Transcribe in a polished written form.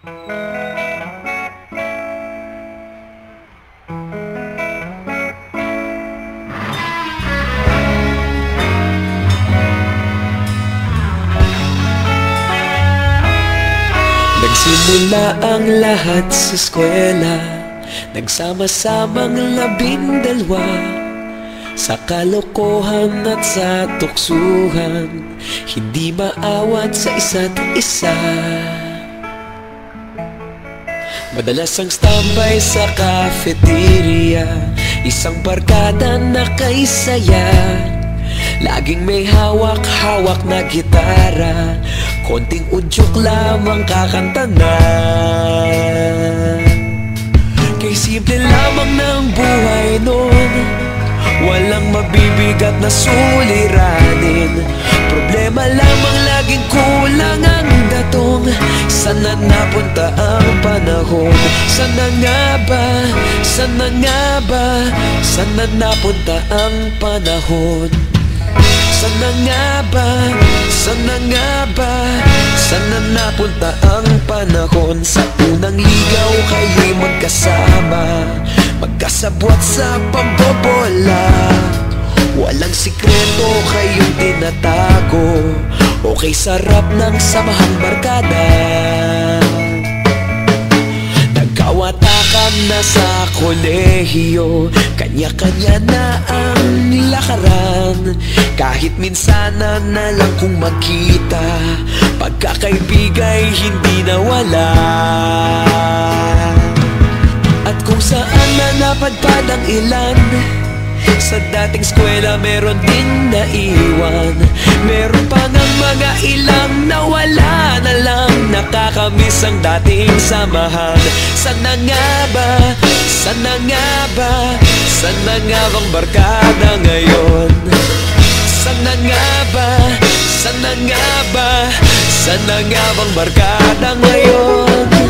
Nagsimula ang lahat sa eskwela, nagsama-samang 12 sa kalokohan at sa tuksuhan, hindi maawat sa isa't isa. Madalas ang standby sa cafeteria, isang barkada na kay saya. Laging may hawak-hawak na gitara, konting udyok lamang kakanta na. Kay simple lamang ng buhay nun, walang mabibigat na suliranin. Problema lamang laging kulang ang datong. Sana napunta ang panahon? Sana nga ba? Sana nga ba? Sana napunta ang panahon? Sana nga ba? Sana nga ba? Sana napunta ang panahon? Sa unang ligaw kayo'y magkasama, magkasabwat sa pambobola. Walang sikreto kayong tinatago, okay sarap ng samahang barkada. Nagkawatakan na sa kolehiyo, kanya-kanya na ang nilakaran. Kahit minsan na lang kung magkita, pagkakaibigay hindi nawala. At kung saan na napadpad ang ilan, sa dating eskwela meron din naiwan. Meron pa ng mga ilang nawala na lang, nakakamiss ang dating samahan. Sana nga ba? Sana nga ba? Sana nga bang barkada ngayon? Sana nga ba? Sana nga ba? Sana nga bang barkada ngayon?